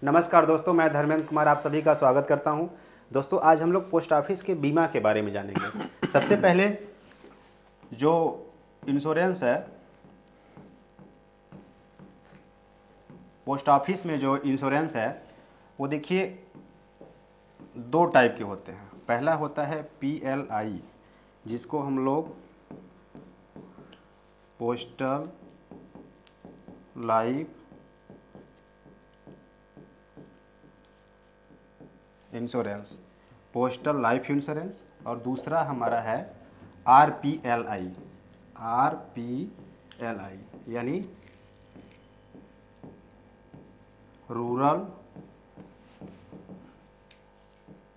नमस्कार दोस्तों, मैं धर्मेंद्र कुमार आप सभी का स्वागत करता हूं। दोस्तों, आज हम लोग पोस्ट ऑफिस के बीमा के बारे में जानेंगे। सबसे पहले जो इंश्योरेंस है, पोस्ट ऑफिस में जो इंश्योरेंस है वो देखिए दो टाइप के होते हैं। पहला होता है PLI, जिसको हम लोग postal life insurance, postal life insurance. और दूसरा हमारा है RPLI, यानी रूरल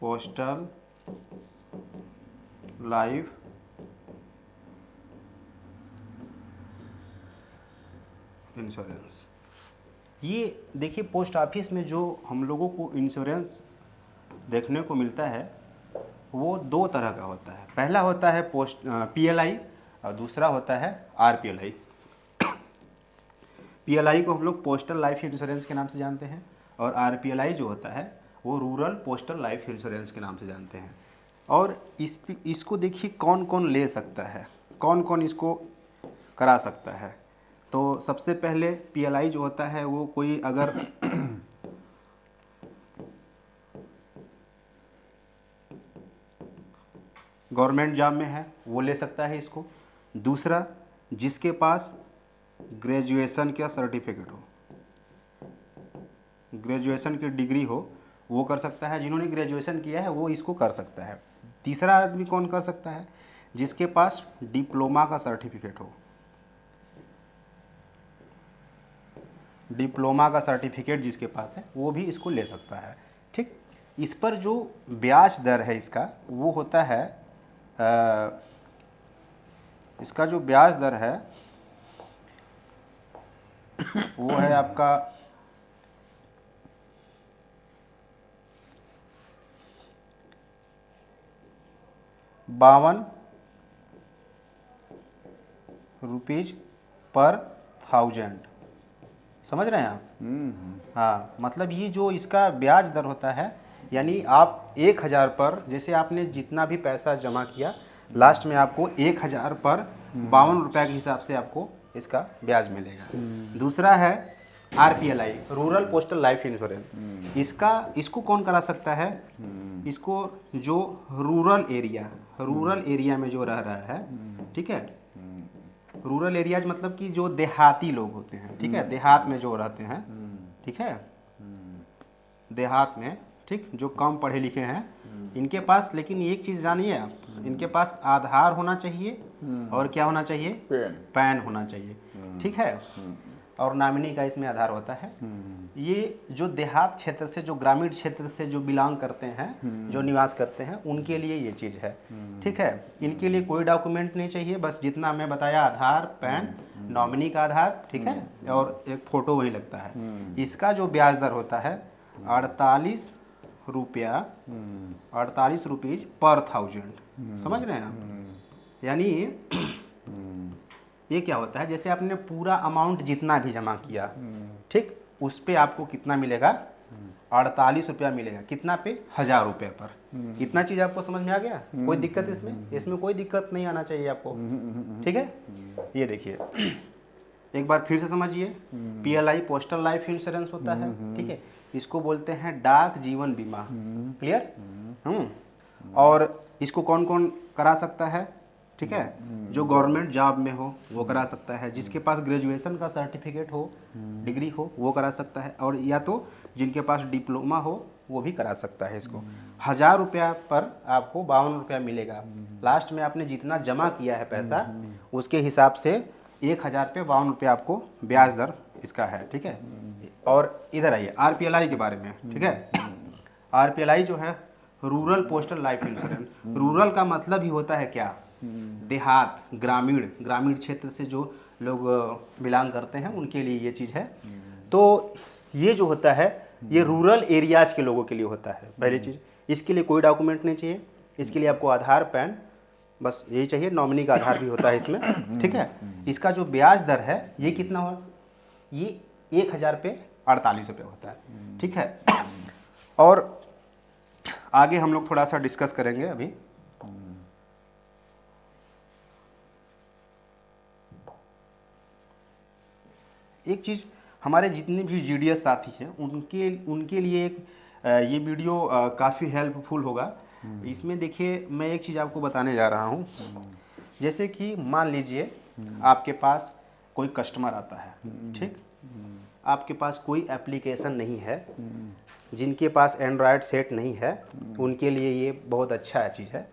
पोस्टल लाइफ इंश्योरेंस। ये देखिए, पोस्ट ऑफिस में जो हम लोगों को इंश्योरेंस देखने को मिलता है वो दो तरह का होता है। पहला होता है PLI और दूसरा होता है RPLI। PLI को हम लोग पोस्टल लाइफ इंश्योरेंस के नाम से जानते हैं और RPLI जो होता है वो रूरल पोस्टल लाइफ इंश्योरेंस के नाम से जानते हैं। और इसको देखिए कौन कौन ले सकता है, कौन कौन इसको करा सकता है। तो सबसे पहले PLI जो होता है वो कोई अगर गवर्नमेंट जॉब में है वो ले सकता है इसको। दूसरा, जिसके पास ग्रेजुएशन का सर्टिफिकेट हो, ग्रेजुएशन की डिग्री हो, वो कर सकता है। जिन्होंने ग्रेजुएशन किया है वो इसको कर सकता है। तीसरा आदमी कौन कर सकता है? जिसके पास डिप्लोमा का सर्टिफिकेट हो, डिप्लोमा का सर्टिफिकेट जिसके पास है वो भी इसको ले सकता है। ठीक, इस पर जो ब्याज दर है इसका वो होता है इसका जो ब्याज दर है वो है आपका 52 रुपीज पर 1000। समझ रहे हैं आप? हाँ, मतलब ये जो इसका ब्याज दर होता है, यानी आप 1000 पर, जैसे आपने जितना भी पैसा जमा किया लास्ट में आपको 1000 पर 52 रुपये के हिसाब से आपको इसका ब्याज मिलेगा। दूसरा है RPLI, rural postal life insurance. इसको कौन करा सकता है? इसको जो रूरल एरिया में जो रह रहा है, ठीक है, रूरल एरियाज मतलब कि जो देहाती लोग होते हैं, ठीक है, देहात में जो रहते हैं, ठीक है, देहात में, ठीक, जो कम पढ़े लिखे हैं, इनके पास, लेकिन एक चीज़ जानिए आप, इनके पास आधार होना चाहिए और क्या होना चाहिए? पैन होना चाहिए, ठीक है, और नॉमिनी का इसमें आधार होता है। ये जो देहात क्षेत्र से, जो ग्रामीण क्षेत्र से जो बिलोंग करते हैं, जो निवास करते हैं, उनके लिए ये चीज़ है, ठीक है। इनके लिए कोई डॉक्यूमेंट नहीं चाहिए, बस जितना मैं बताया, आधार, पैन, नॉमिनी का आधार, ठीक है, और एक फ़ोटो वही लगता है। इसका जो ब्याज दर होता है 48 रुपीज पर 1000। समझ रहे हैं आप? यानी ये क्या होता है, जैसे आपने पूरा अमाउंट जितना भी जमा किया, ठीक, उस पे आपको कितना मिलेगा? 48 रुपया मिलेगा। कितना पे? 1000 रुपये पर। इतना चीज़ आपको समझ में आ गया? कोई दिक्कत इसमें कोई दिक्कत नहीं आना चाहिए आपको, ठीक है। ये देखिए, एक बार फिर से समझिए, PLI पोस्टल लाइफ इंश्योरेंस होता है, ठीक है, इसको बोलते हैं डाक जीवन बीमा। क्लियर? और इसको कौन कौन करा सकता है? ठीक है, जो गवर्नमेंट जॉब में हो वो करा सकता है, जिसके पास ग्रेजुएशन का सर्टिफिकेट हो, डिग्री हो, वो करा सकता है, और या तो जिनके पास डिप्लोमा हो वो भी करा सकता है इसको। 1000 रुपया पर आपको 52 रुपया मिलेगा। लास्ट में आपने जितना जमा किया है पैसा, उसके हिसाब से 1000 पे 52 रुपया आपको ब्याज दर इसका है, ठीक है। और इधर आइए RPLI के बारे में, ठीक है। RPLI जो है rural postal life insurance. Rural का मतलब ही होता है क्या? देहात, ग्रामीण क्षेत्र से जो लोग बिलोंग करते हैं उनके लिए ये चीज़ है। तो ये जो होता है ये रूरल एरियाज के लोगों के लिए होता है। पहली चीज़, इसके लिए कोई डॉक्यूमेंट नहीं चाहिए, इसके लिए आपको आधार, पैन, बस यही चाहिए। नॉमिनी का आधार भी होता है इसमें, ठीक है। इसका जो ब्याज दर है ये कितना हो? ये 1000 पे 48 रुपये होता है। ठीक है, और आगे हम लोग थोड़ा सा डिस्कस करेंगे अभी। एक चीज़, हमारे जितने भी जीडीएस साथी हैं उनके लिए एक ये वीडियो काफ़ी हेल्पफुल होगा। इसमें देखिए, मैं एक चीज़ आपको बताने जा रहा हूँ। जैसे कि मान लीजिए आपके पास कोई कस्टमर आता है, ठीक, आपके पास कोई एप्लीकेशन नहीं है, जिनके पास एंड्रॉयड सेट नहीं है उनके लिए ये बहुत अच्छा चीज़ है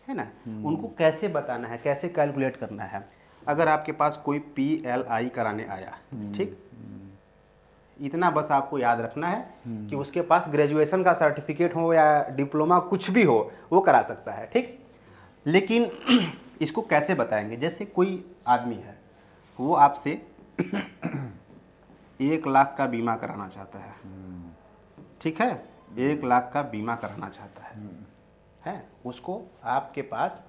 ना। उनको कैसे बताना है, कैसे कैलकुलेट करना है। अगर आपके पास कोई PLI कराने आया, ठीक, इतना बस आपको याद रखना है कि उसके पास ग्रेजुएशन का सर्टिफिकेट हो या डिप्लोमा कुछ भी हो, वो करा सकता है, ठीक। लेकिन इसको कैसे बताएंगे? जैसे कोई आदमी है, वो आपसे 1 लाख का बीमा कराना चाहता है, ठीक है, 1 लाख का बीमा कराना चाहता है, उसको आपके पास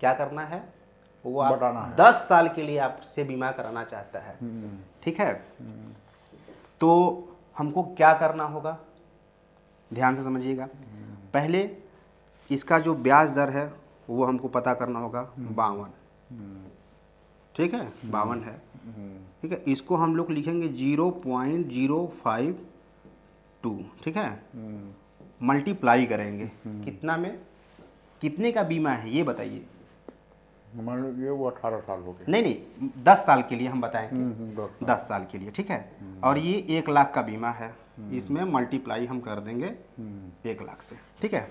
क्या करना है, वो आप 10 साल के लिए आपसे बीमा कराना चाहता है, ठीक है। तो हमको क्या करना होगा, ध्यान से समझिएगा। पहले इसका जो ब्याज दर है वो हमको पता करना होगा, 52, ठीक है, 52 है, ठीक है। इसको हम लोग लिखेंगे 0.052, ठीक है, मल्टीप्लाई करेंगे कितना में, कितने का बीमा है ये बताइए। मान लीजिए वो 18 साल हो गए। नहीं, 10 साल के लिए हम बताएंगे, 10 साल के लिए, ठीक है। और ये 1 लाख का बीमा है, इसमें मल्टीप्लाई हम कर देंगे 1 लाख से, ठीक है।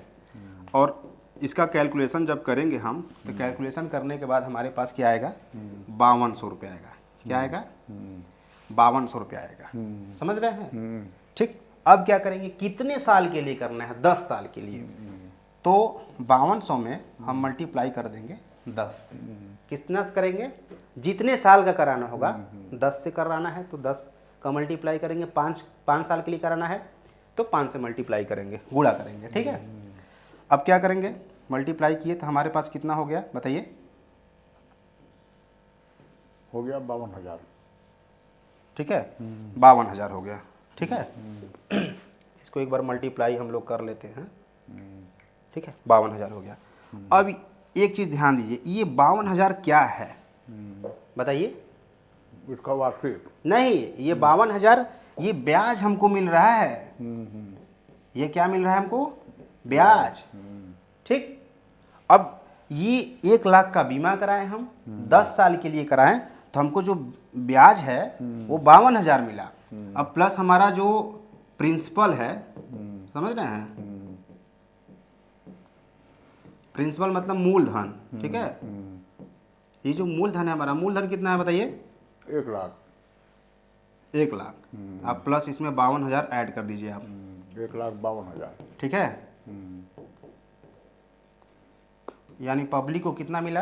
और इसका कैलकुलेशन जब करेंगे हम, तो कैलकुलेशन करने के बाद हमारे पास क्या आएगा, 5200 रुपये आएगा। क्या आएगा? 5200 रुपये आएगा। समझ रहे हैं? ठीक। अब क्या करेंगे, कितने साल के लिए करना है? 10 साल के लिए। तो 5200 में हम मल्टीप्लाई कर देंगे 10। कितना करेंगे? जितने साल का कराना होगा, 10 से कराना है तो 10 का मल्टीप्लाई करेंगे। 5 साल के लिए कराना है तो 5 से मल्टीप्लाई करेंगे, गुणा करेंगे, ठीक है। अब क्या करेंगे, मल्टीप्लाई किए तो हमारे पास कितना हो गया बताइए? हो गया 52,000, ठीक है, 52,000 हो गया, ठीक है। इसको एक बार मल्टीप्लाई हम लोग कर लेते हैं, ठीक है, 52,000 हो गया। अब एक चीज ध्यान दीजिए, ये 52,000 क्या है बताइए? इसका वार्षिक नहीं, ये 52,000 ये ब्याज हमको मिल रहा है। ये क्या मिल रहा है हमको? ब्याज, ठीक। अब ये 1 लाख का बीमा कराए हम, 10 साल के लिए कराएं, तो हमको जो ब्याज है वो 52,000 मिला। अब प्लस हमारा जो प्रिंसिपल है, समझ रहे हैं, प्रिंसिपल मतलब मूलधन, ठीक है। ये जो मूलधन है हमारा, मूलधन कितना है बताइए? 1 लाख। 1 लाख। आप प्लस इसमें 52,000 ऐड कर दीजिए आप। 1,52,000, ठीक है। यानी पब्लिक को कितना मिला?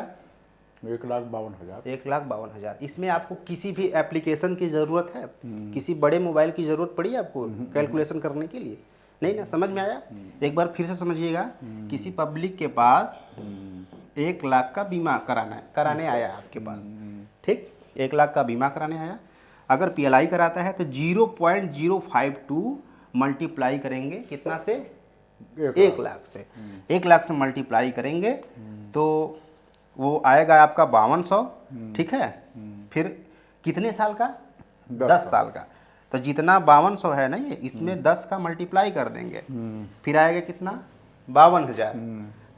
1,52,000। 1,52,000। इसमें आपको किसी भी एप्लीकेशन की ज़रूरत है? किसी बड़े मोबाइल की ज़रूरत पड़ी आपको कैलकुलेशन करने के लिए? नहीं ना? समझ में आया? एक बार फिर से समझिएगा। किसी पब्लिक के पास 1 लाख का बीमा कराने आया आपके पास, ठीक, 1 लाख का बीमा कराने आया। अगर PLI कराता है तो 0.052 मल्टीप्लाई करेंगे कितना से? 1 लाख से। 1 लाख से मल्टीप्लाई करेंगे तो वो आएगा आपका 5200, ठीक है। फिर कितने साल का? 10 साल का। तो जितना 5200 है ना, ये इसमें 10 का मल्टीप्लाई कर देंगे, फिर आएगा कितना? 52,000।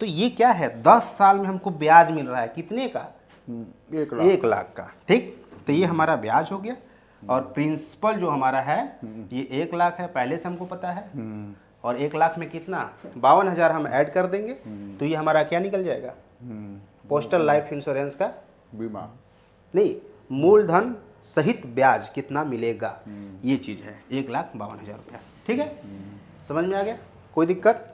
तो ये क्या है? 10 साल में हमको ब्याज मिल रहा है कितने का? 1 लाख का, ठीक। तो ये हमारा ब्याज हो गया। और प्रिंसिपल जो हमारा है ये 1 लाख है, पहले से हमको पता है। और 1 लाख में कितना? 52,000 हम ऐड कर देंगे तो ये हमारा क्या निकल जाएगा? पोस्टल लाइफ इंश्योरेंस का बीमा। नहीं, मूलधन सहित ब्याज कितना मिलेगा, ये चीज़ है। 1,52,000 रुपया, ठीक है। समझ में आ गया? कोई दिक्कत?